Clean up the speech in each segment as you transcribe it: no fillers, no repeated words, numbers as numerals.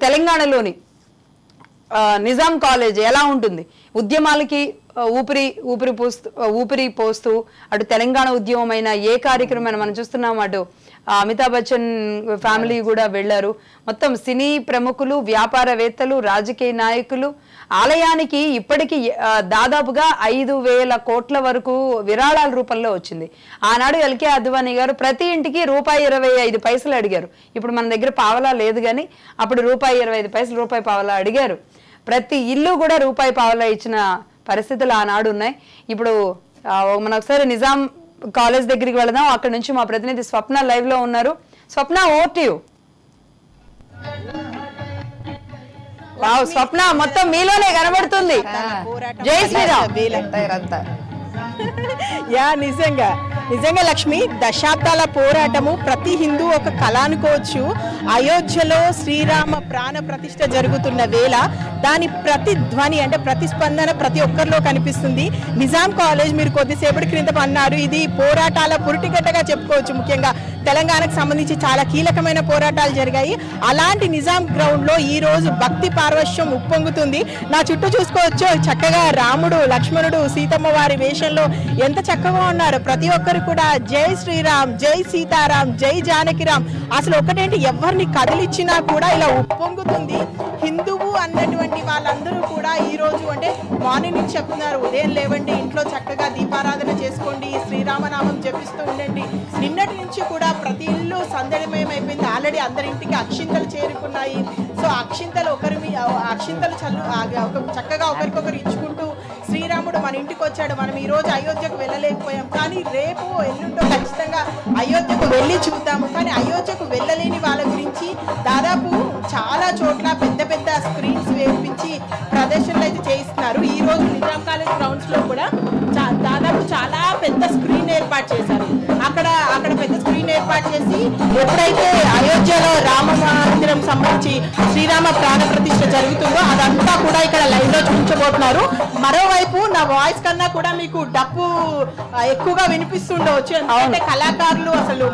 తెలంగాణలోని నిజాం కాలేజ్ ఎలా ఉంటుంది? ఉద్యమాలకి ఊపిరి పోస్తూ అటు తెలంగాణ ఉద్యమమైన ఏ కార్యక్రమం మనం చూస్తున్నాం. అటు అమితాబ్ బచ్చన్ ఫ్యామిలీ కూడా వెళ్ళారు. మొత్తం సినీ ప్రముఖులు, వ్యాపారవేత్తలు, రాజకీయ నాయకులు ఆలయానికి ఇప్పటికీ దాదాపుగా 5,000 కోట్ల వరకు విరాళాల రూపంలో వచ్చింది. ఆనాడు ఎల్కే అద్వానీ గారు ప్రతి ఇంటికి ₹1.25 అడిగారు. ఇప్పుడు మన దగ్గర పావలా లేదు, కానీ అప్పుడు ₹1.25 రూపాయి పావలా అడిగారు. ప్రతి ఇల్లు కూడా రూపాయి పావలా ఇచ్చిన పరిస్థితులు ఆనాడు ఉన్నాయి. ఇప్పుడు మనం ఒకసారి నిజాం కాలేజ్ దగ్గరికి వెళదాం. అక్కడ నుంచి మా ప్రతినిధి స్వప్న లైవ్ లో ఉన్నారు. స్వప్న, ఓవర్ టు యు. వావ్ స్వప్న, మొత్తం మీలోనే కనబడుతుంది. జై శ్రీరామ్. యా నిజంగా లక్ష్మి, దశాబ్దాల పోరాటము ప్రతి హిందూ ఒక కళ అనుకోవచ్చు. అయోధ్యలో శ్రీరామ ప్రాణ ప్రతిష్ఠ జరుగుతున్న వేళ దాని ప్రతిధ్వని అంటే ప్రతిస్పందన ప్రతి ఒక్కరిలో కనిపిస్తుంది. నిజాం కాలేజ్ మీరు కొద్దిసేపటి క్రితం అన్నారు, ఇది పోరాటాల పురిటిగడ్డగా చెప్పుకోవచ్చు. ముఖ్యంగా తెలంగాణకు సంబంధించి చాలా కీలకమైన పోరాటాలు జరిగాయి. అలాంటి నిజాం గ్రౌండ్ లో ఈ రోజు భక్తి పార్వశ్యం ఉప్పొంగుతుంది. నా చుట్టూ చూసుకోవచ్చు, చక్కగా రాముడు, లక్ష్మణుడు, సీతమ్మ వారి వేషంలో ఎంత చక్కగా ఉన్నారు. ప్రతి ఒక్కరు కూడా జై శ్రీరామ్, జై సీతారాం, జై జానకిరామ్. అసలు ఒకటేంటి, ఎవరిని కదిలిచ్చినా కూడా ఇలా ఉప్పొంగుతుంది. హిందువు అన్నటువంటి వాళ్ళందరూ కూడా ఈ రోజు అంటే మార్నింగ్ నుంచి చెప్తున్నారు, ఉదయం లేవండి, ఇంట్లో చక్కగా దీపారాధన చేసుకోండి, శ్రీరామనామం జపిస్తూ ఉండండి. నిన్నటి నుంచి కూడా ప్రతి ఇల్లు సందడిమయమైపోయింది. ఆల్రెడీ అందరింటికి అక్షింతలు చేరుకున్నాయి. సో అక్షింతలు చక్కగా ఒకరికొకరు ఇచ్చుకుంటూ శ్రీరాముడు మన ఇంటికి వచ్చాడు, మనం ఈ రోజు అయోధ్యకు వెళ్ళలేకపోయాం, కానీ రేపు ఎల్లుండో ఖచ్చితంగా అయోధ్యకు వెళ్ళి చూద్దాము. కానీ అయోధ్యకు వెళ్ళలేని వాళ్ళ గురించి దాదాపు చాలా చోట్ల పెద్ద పెద్ద స్క్రీన్స్ వేపించి ప్రదర్శనలు అయితే చేయిస్తున్నారు. ఈ రోజు నిజాం కాలేజ్ గ్రౌండ్స్ లో కూడా దాదాపు చాలా పెద్ద స్క్రీన్ ఏర్పాటు చేశారు. అక్కడ పెద్ద స్క్రీన్ ఏర్పాటు చేసి ఎప్పుడైతే అయోధ్యలో రామ మందిరం సంబంధించి శ్రీరామ ప్రాణ ప్రతిష్ఠ జరుగుతుందో అదంతా కూడా ఇక్కడ లైవ్ లో చూపించబోతున్నారు. మరోవైపు నా వాయిస్ కన్నా కూడా మీకు డప్పు ఎక్కువగా వినిపిస్తుండవచ్చు. ఎందుకంటే కళాకారులు అసలు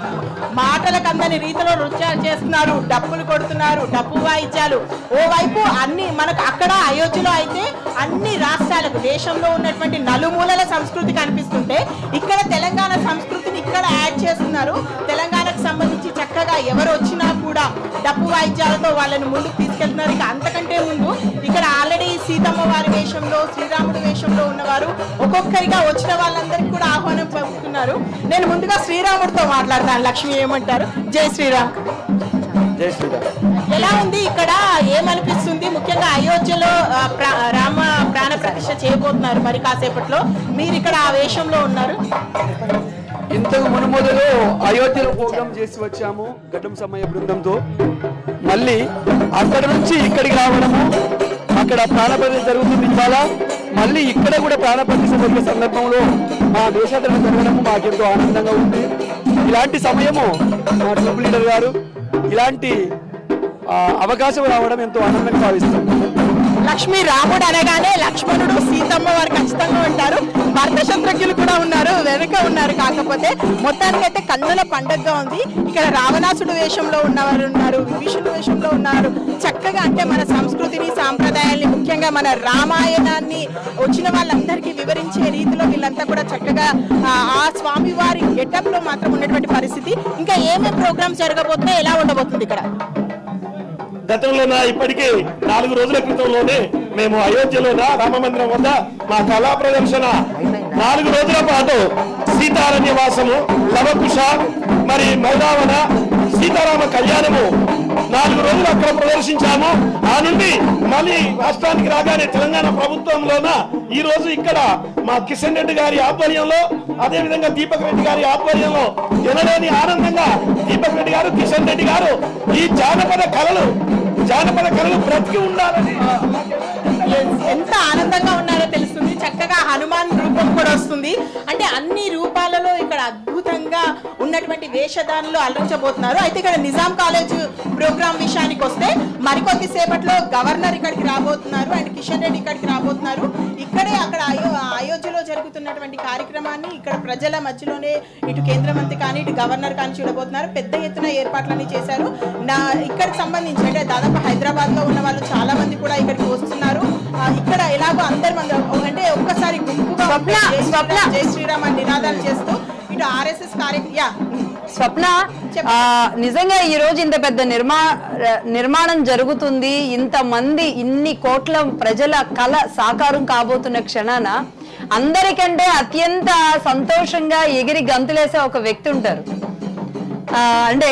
మాటలకు అందని రీతిలో నృత్యాలు చేస్తున్నారు, డప్పులు కొడుతున్నారు, డప్పు వాయిద్యాలు. ఓవైపు అన్ని మనకు అక్కడ అయోధ్యలో అయితే అన్ని రాష్ట్రాలకు దేశంలో ఉన్నటువంటి నలుమూలల సంస్కృతి కనిపిస్తుంటే ఇక్కడ తెలంగాణ సంస్కృతిని ఇక్కడ యాడ్ చేస్తున్నారు. తెలంగాణకు సంబంధించి చక్కగా ఎవరు వచ్చినా కూడా డప్పు వాయిద్యాలతో వాళ్ళని ముందుకు తీసుకెళ్తున్నారు. ఇక అంతకంటే ముందు ఇక్కడ ఆల్రెడీ సీతమ్మ వారి వేషంలో, శ్రీరాముడి వేషంలో ఉన్నవారు ఒక్కొక్కరిగా వచ్చిన వాళ్ళందరికీ కూడా ఆహ్వానం పంపుతున్నారు. నేను ముందుగా శ్రీరాముడితో మాట్లాడతాను. లక్ష్మి ఏమంటారు? జై శ్రీరామ్. జై శ్రీరామ్. ఎలా ఉంది ఇక్కడ, ఏమనిపిస్తుంది? ముఖ్యంగా అయోధ్యలో రామ ప్రాణ ప్రతిష్ఠ చేయబోతున్నారు మరి కాసేపట్లో, మీరు ఇక్కడ ఆ వేషంలో ఉన్నారు. ఇంతకు మునుమొదలు అయోధ్యలో ప్రోగ్రాం చేసి వచ్చాము ఘటం సమయ బృందంతో. మళ్ళీ అక్కడ నుంచి ఇక్కడికి రావడము, అక్కడ ప్రాణప్రతిష్ఠ జరుగుతుంది. ఇవాళ మళ్ళీ ఇక్కడ కూడా ప్రాణప్రతిష్ఠ జరిగే సందర్భంలో మా దేశాధరణ జరగడము మాకెంతో ఆనందంగా ఉంది. ఇలాంటి సమయము మా ట్రిపుల్ లీడర్ గారు ఇలాంటి అవకాశం రావడం ఎంతో ఆనందంగా భావిస్తాం. లక్ష్మి, రాముడు అనగానే లక్ష్మణుడు, సీతమ్మ వారు ఖచ్చితంగా ఉంటారు. భర్త శత్రుఘ్నులు కూడా ఉన్నారు, వెనుక ఉన్నారు. కాకపోతే మొత్తానికైతే కన్నుల పండగగా ఉంది. ఇక్కడ రావణాసుడు వేషంలో ఉన్నవారు ఉన్నారు, విభీషణుడు వేషంలో ఉన్నారు. చక్కగా అంటే మన సంస్కృతిని, సాంప్రదాయాల్ని, ముఖ్యంగా మన రామాయణాన్ని వచ్చిన వాళ్ళందరికీ వివరించే రీతిలో వీళ్ళంతా కూడా చక్కగా ఆ స్వామి వారి గెటప్ లో మాత్రం ఉన్నటువంటి పరిస్థితి. ఇంకా ఏమేమి ప్రోగ్రామ్స్ జరగబోతున్నాయి, ఎలా ఉండబోతుంది ఇక్కడ? గతంలోన ఇప్పటికీ 4 రోజుల క్రితంలోనే మేము అయోధ్యలోన రామ మందిరం వద్ద మా కళా ప్రదర్శన 4 రోజుల పాటు సీతారణ్యవాసము, లవకుశ, మరి మైదావన, సీతారామ కళ్యాణము 4 రోజులు అక్కడ ప్రదర్శించాము. ఆ నుండి మళ్ళీ రాష్ట్రానికి రాగానే తెలంగాణ ప్రభుత్వంలోన ఈ రోజు ఇక్కడ మా కిషన్ రెడ్డి గారి ఆధ్వర్యంలో, అదేవిధంగా దీపక్ రెడ్డి గారి ఆధ్వర్యంలో ఎనలేని ఆనందంగా దీపక్ రెడ్డి గారు, కిషన్ రెడ్డి గారు ఈ జానపద కళలు బ్రతికి ఉండాలని ఎంత ఆనందంగా ఉన్నారో తెలుస్తుంది. చక్కగా హనుమాన్ రూపం కూడా వస్తుంది. అంటే అన్ని రూపాలలో ఇక్కడ అద్భుతంగా విధంగా ఉన్నటువంటి వేషధారణలు అలరించబోతున్నారు. అయితే ఇక్కడ నిజాం కాలేజ్ ప్రోగ్రామ్ విషయానికి వస్తే మరికొద్ది సేపట్లో గవర్నర్ ఇక్కడికి రాబోతున్నారు అండ్ కిషన్ రెడ్డి ఇక్కడికి రాబోతున్నారు. ఇక్కడే అక్కడ అయోధ్యలో జరుగుతున్నటువంటి కార్యక్రమాన్ని ఇక్కడ ప్రజల మధ్యలోనే ఇటు కేంద్ర మంత్రి కానీ ఇటు గవర్నర్ కానీ చూడబోతున్నారు. పెద్ద ఎత్తున ఏర్పాట్లన్నీ చేశారు. ఇక్కడికి సంబంధించి అంటే దాదాపు హైదరాబాద్ లో ఉన్న వాళ్ళు చాలా మంది కూడా ఇక్కడికి వస్తున్నారు. ఇక్కడ ఎలాగో అందరి మంది అంటే ఒక్కసారి గుంపుగా జై శ్రీరామ్ అని నినాదాలు చేస్తూ ఇటు ఆర్ఎస్ఎస్ స్వప్న, నిజంగా ఈ రోజు ఇంత పెద్ద నిర్మాణం జరుగుతుంది, ఇంతమంది ఇన్ని కోట్ల ప్రజల కళ సాకారం కాబోతున్న క్షణాన అందరికంటే అత్యంత సంతోషంగా ఎగిరి గంతులేసే ఒక వ్యక్తి ఉంటారు. అంటే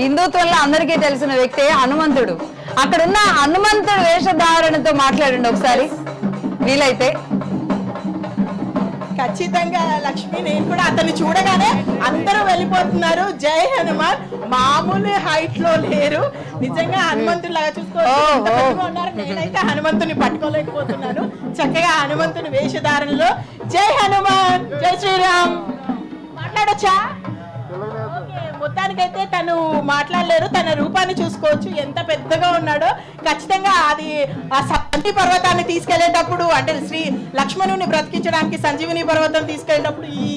హిందుత్వంలో అందరికీ తెలిసిన వ్యక్తి హనుమంతుడు. అక్కడున్న హనుమంతుడు వేషధారణతో మాట్లాడండి ఒకసారి వీలైతే. ఖచ్చితంగా లక్ష్మి, నేను కూడా అతన్ని చూడగానే అందరూ వెళ్ళిపోతున్నారు. జై హనుమాన్. మామూలు హైట్ లో లేరు, నిజంగా హనుమంతుని లాగా చూసుకోవాలి. నేనైతే హనుమంతుని పట్టుకోలేకపోతున్నాను. చక్కగా హనుమంతుని వేషధారణలో జై హనుమాన్ జై శ్రీరామ్ మాట్లాడొచ్చా? మొత్తానికైతే తను మాట్లాడలేరు. తన రూపాన్ని చూసుకోవచ్చు ఎంత పెద్దగా ఉన్నాడో. ఖచ్చితంగా అది ఆ సంజీవి పర్వతాన్ని తీసుకెళ్లేటప్పుడు అంటే శ్రీ లక్ష్మణుని బ్రతికించడానికి సంజీవిని పర్వతం తీసుకెళ్లేటప్పుడు ఈ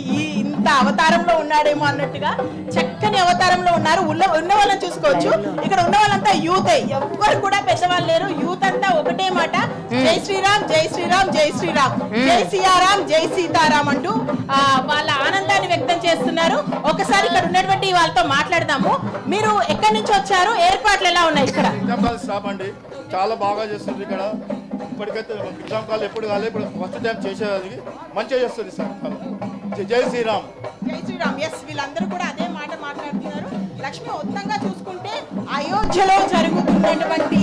ఇంత అవతారంలో ఉన్నాడేమో అన్నట్టుగా చక్కని అవతారంలో ఉన్నారు. ఉన్న వాళ్ళని చూసుకోవచ్చు. ఇక్కడ ఉన్న వాళ్ళంతా యూతే, ఎవ్వరు కూడా పెద్దవాళ్ళు లేరు. యూత్ అంతా ఒకటే మాట, జై శ్రీరామ్ జై శ్రీరామ్ జై శ్రీరామ్, జై సియారాం జై సీతారాం అంటూ వాళ్ళ ఆనందాన్ని వ్యక్తం చేస్తున్నారు. ఒకసారి ఇక్కడ ఉన్నటువంటి వాళ్ళతో మాట్లాడదాము. మీరు ఎక్కడి నుంచి వచ్చారు? ఏర్పాట్లు ఎలా ఉన్నాయి ఇక్కడ? స్టాప్ అండి, చాలా బాగా చేస్తుంది ఇక్కడ. ఇప్పటికైతే నిజాం కాలేజ్ ఎప్పుడు కాలేదు, ఇప్పుడు ఫస్ట్ టైం చేసేది మంచిగా చేస్తుంది సార్. జై శ్రీరామ్ జై శ్రీరామ్. ఎస్, వీళ్ళందరూ కూడా అదే మాట మాట్లాడుతున్నారు. లక్ష్మి, మొత్తంగా చూసుకుంటే అయోధ్యలో జరుగుతున్నటువంటి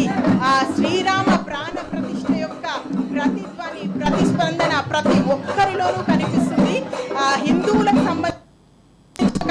శ్రీరామ ప్రాణ ప్రతిష్ఠ యొక్క ప్రతిధ్వని ప్రతిస్పందన ప్రతి ఒక్కరిలోనూ కనిపిస్తుంది. హిందువులకు సంబంధించిన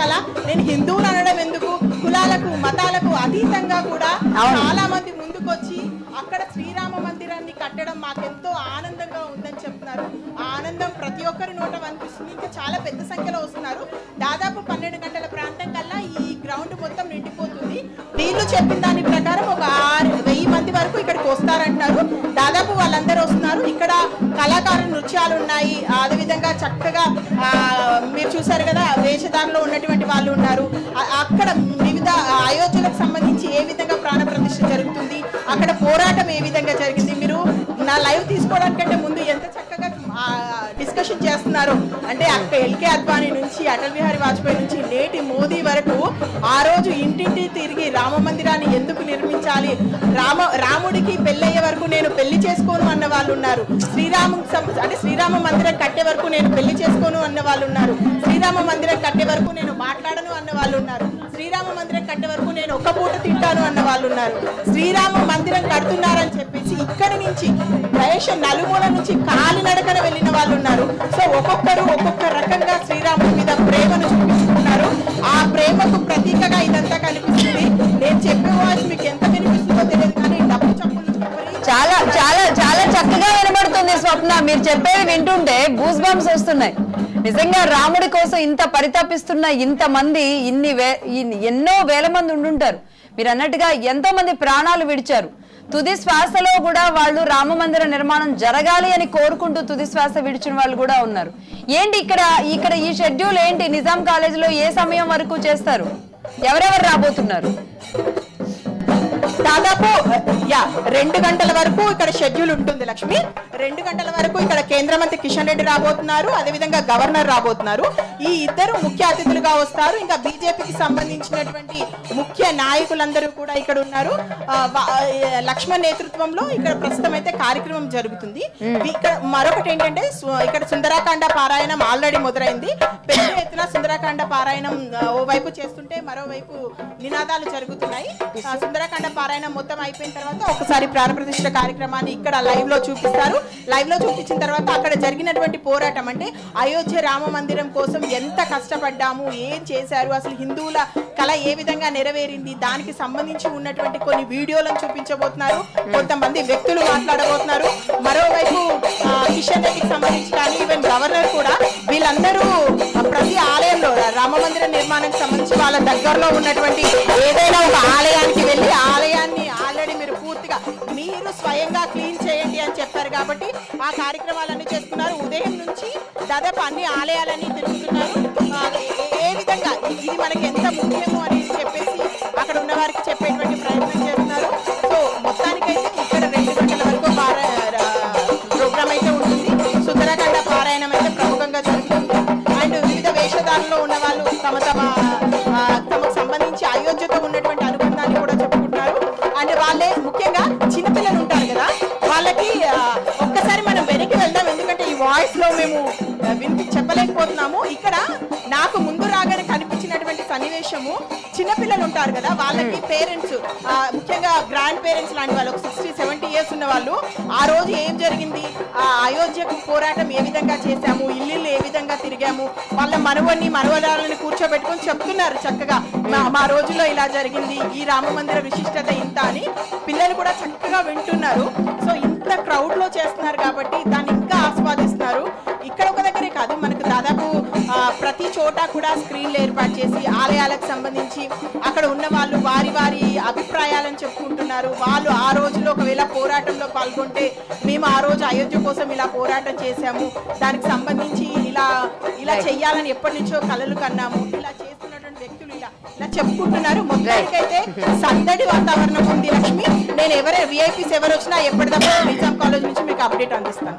కళ. నేను హిందువులు అనడం ఎందుకు, కులాలకు మతాలకు అతీతంగా కూడా చాలా మంది ముందుకొచ్చి అక్కడ శ్రీరామ మందిరాన్ని కట్టడం మాకెంతో ఆనందంగా ఉందని చెప్తున్నారు. ఆ ఆనందం ప్రతి ఒక్కరి నోట అనిపిస్తుంది. ఇంకా చాలా పెద్ద సంఖ్యలో వస్తున్నారు. దాదాపు 12 గంటల ప్రాంతం కల్లా ఈ గ్రౌండ్ మొత్తం నిండిపోతుంది. వీళ్ళు చెప్పిన దాని ప్రకారం ఒక 6,000 మంది వరకు ఇక్కడికి వస్తారంటున్నారు. దాదాపు వాళ్ళందరూ వస్తున్నారు. ఇక్కడ కళాకారు నృత్యాలు ఉన్నాయి. అదేవిధంగా చక్కగా మీరు చూసారు కదా వేషధారణలో ఉన్నటువంటి వాళ్ళు ఉన్నారు. అక్కడ వివిధ అయోధ్యలకు సంబంధించి ఏ విధంగా ప్రాణ ప్రతిష్ఠ జరుగుతుంది, అక్కడ పోరాటం ఏ విధంగా జరిగింది, మీరు నా లైవ్ తీసుకోవడానికంటే ముందు ఎంత చక్కగా డిస్కషన్ చేస్తున్నారు. అంటే అక్కడ ఎల్కే అద్వానీ నుంచి అటల్ బిహారీ వాజ్పేయి నుంచి నేటి మోదీ వరకు ఆ రోజు ఇంటింటి తిరిగి రామ మందిరాన్ని ఎందుకు నిర్మించాలి, రాముడికి పెళ్ళయ్యే వరకు నేను పెళ్లి చేసుకోను అన్న వాళ్ళు ఉన్నారు. శ్రీరామ మందిరం కట్టే వరకు నేను పెళ్లి చేసుకోను అన్న వాళ్ళు ఉన్నారు. శ్రీరామ మందిరం కట్టే వరకు నేను మాట్లాడను అన్న వాళ్ళు ఉన్నారు. శ్రీరామ మందిరం కట్టే వరకు నేను ఒక్క పూట తింటాను అన్న వాళ్ళు ఉన్నారు. శ్రీరామ మందిరం కడుతున్నారని చెప్పేసి ఇక్కడి నుంచి దేశ నలుమూల నుంచి కాలినడకన వెళ్ళిన వాళ్ళు ఉన్నారు. సో ఒక్కొక్కరు ఒక్కొక్క రకంగా శ్రీరాముడి మీద ప్రేమను చూపించుకున్నారు. ఆ ప్రేమకు ప్రతీకగా ఇదంతా కనిపిస్తుంది. నేను చెప్పే వాయిస్ మీకు ఎంత వినిపిస్తుందో తెలియదు, కానీ డబ్బు చప్పులు చాలా చాలా చాలా చక్కగా వినబడుతుంది స్వప్న. మీరు చెప్పేది వింటుంటే గూస్ బంప్స్ వస్తున్నాయి. నిజంగా రాముడి కోసం ఇంత పరితపిస్తున్న ఇంతమంది ఎన్నో వేల మంది ఉండుంటారు. మీరు అన్నట్టుగా ఎంతో మంది ప్రాణాలు విడిచారు. తుది శ్వాసలో కూడా వాళ్ళు రామ మందిర నిర్మాణం జరగాలి అని కోరుకుంటూ తుది శ్వాస విడిచిన వాళ్ళు కూడా ఉన్నారు. ఏంటి ఇక్కడ ఈ షెడ్యూల్ ఏంటి? నిజాం కాలేజీలో ఏ సమయం వరకు చేస్తారు? ఎవరెవరు రాబోతున్నారు? దాదాపు 2 గంటల వరకు ఇక్కడ షెడ్యూల్ ఉంటుంది లక్ష్మి. 2 గంటల వరకు ఇక్కడ కేంద్ర మంత్రి కిషన్ రెడ్డి రాబోతున్నారు, అదేవిధంగా గవర్నర్ రాబోతున్నారు. ఈ ఇద్దరు ముఖ్య అతిథులుగా వస్తారు. ఇంకా బీజేపీకి సంబంధించినటువంటి ముఖ్య నాయకులందరూ కూడా ఇక్కడ ఉన్నారు. లక్ష్మణ్ నేతృత్వంలో ఇక్కడ ప్రస్తుతం అయితే కార్యక్రమం జరుగుతుంది. ఇక్కడ మరొకటి ఏంటంటే ఇక్కడ సుందరాకాండ పారాయణం ఆల్రెడీ మొదలైంది. పెద్ద ఎత్తున సుందరాకాండ పారాయణం ఓవైపు చేస్తుంటే మరోవైపు నినాదాలు జరుగుతున్నాయి. సుందరాకాండ పారాయణం మొత్తం అయిపోయిన తర్వాత ఒకసారి ప్రాణ ప్రతిష్ఠ కార్యక్రమాన్ని ఇక్కడ లైవ్ లో చూపిస్తారు. లైవ్ లో చూపించిన తర్వాత అక్కడ జరిగినటువంటి పోరాటం అంటే అయోధ్య రామ మందిరం కోసం ఎంత కష్టపడ్డాము, ఏం చేశారు, అసలు హిందువుల కళ ఏ విధంగా నెరవేరింది, దానికి సంబంధించి ఉన్నటువంటి కొన్ని వీడియోలను చూపించబోతున్నారు. కొంతమంది వ్యక్తులు మాట్లాడబోతున్నారు. మరోవైపు కిషన్ రెడ్డికి సంబంధించి కానీ ఈవెన్ గవర్నర్ కూడా వీళ్ళందరూ ప్రతి ఆలయంలో రామ వాళ్ళ దగ్గరలో ఉన్నటువంటి ఏదైనా ఒక ఆలయానికి వెళ్ళి ఆలయాన్ని ఆల్రెడీ మీరు పూర్తిగా మీరు స్వయంగా క్లీన్ చేయండి అని చెప్పారు కాబట్టి ఆ కార్యక్రమాలన్నీ చేస్తున్నారు. ఉదయం నుంచి దాదాపు అన్ని ఆలయాలన్నీ తిరుగుతున్నారు. ఏ విధంగా ఇది మనకి ఎంత ముఖ్యమో అని చెప్పేసి అక్కడ ఉన్న వారికి చెప్పేటువంటి ప్రయత్నం చేస్తున్నారు. సో మొత్తానికైతే ఇక్కడ 2 గంటల వరకు ప్రోగ్రామ్ అయితే ఉంటుంది. సుందరకాండ పారాయణం అయితే ప్రముఖంగా జరుగుతుంది. అండ్ వివిధ వేషధారణలో ఉన్న వాళ్ళు తమకు సంబంధించి అయోధ్యతో ఉన్నటువంటి అనుబంధాన్ని కూడా చెప్పుకుంటున్నారు. అండ్ వాళ్ళే ముఖ్యంగా చిన్నపిల్లలు ఉంటారు కదా, వాళ్ళకి ఒక్కసారి మనం వెనక్కి వెళ్దాం. ఎందుకంటే ఈ వాయిస్ లో మేము చెప్పలేకపోతున్నాము. ఇక్కడ నాకు ముందు రాగానే కనిపించినటువంటి సన్నివేశము, చిన్నపిల్లలు ఉంటారు కదా వాళ్ళకి పేరెంట్స్, ముఖ్యంగా గ్రాండ్ పేరెంట్స్ లాంటి వాళ్ళు, ఒక 60-70 ఇయర్స్ ఉన్న వాళ్ళు, ఆ రోజు ఏం జరిగింది, అయోధ్యకు పోరాటం ఏ విధంగా చేశాము, ఇల్లు ఏ విధంగా తిరిగాము, వాళ్ళ మనవరాలను కూర్చోబెట్టుకొని చెప్తున్నారు చక్కగా, మా రోజుల్లో ఇలా జరిగింది, ఈ రామ మందిర విశిష్టత ఇంత అని పిల్లలు కూడా చక్కగా వింటున్నారు. సో ఇంత క్రౌడ్ లో చేస్తున్నారు కాబట్టి దాన్ని ఇంకా ఆస్వాదిస్తున్నారు. ఇక్కడ ఒక దగ్గరే కాదు, మనకు దాదాపు ప్రతి చోట కూడా స్క్రీన్లు ఏర్పాటు చేసి ఆలయాలకు సంబంధించి అక్కడ ఉన్న వాళ్ళు వారి అభిప్రాయాలను చెప్పుకుంటున్నారు. వాళ్ళు ఆ రోజులో ఒకవేళ పోరాటంలో పాల్గొంటే మేము ఆ రోజు అయోధ్య కోసం ఇలా పోరాటం చేశాము, దానికి సంబంధించి ఇలా చెయ్యాలని ఎప్పటి నుంచో కలలు కన్నాము, ఇలా చేస్తున్నటువంటి వ్యక్తులు ఇలా చెప్పుకుంటున్నారు. మొత్తానికైతే సందడి వాతావరణం ఉంది. లక్ష్మి, నేను విఐపీస్ ఎవరు వచ్చినా ఎప్పటికప్పుడు నిజాం కాలేజ్ నుంచి మీకు అప్డేట్ అందిస్తాను.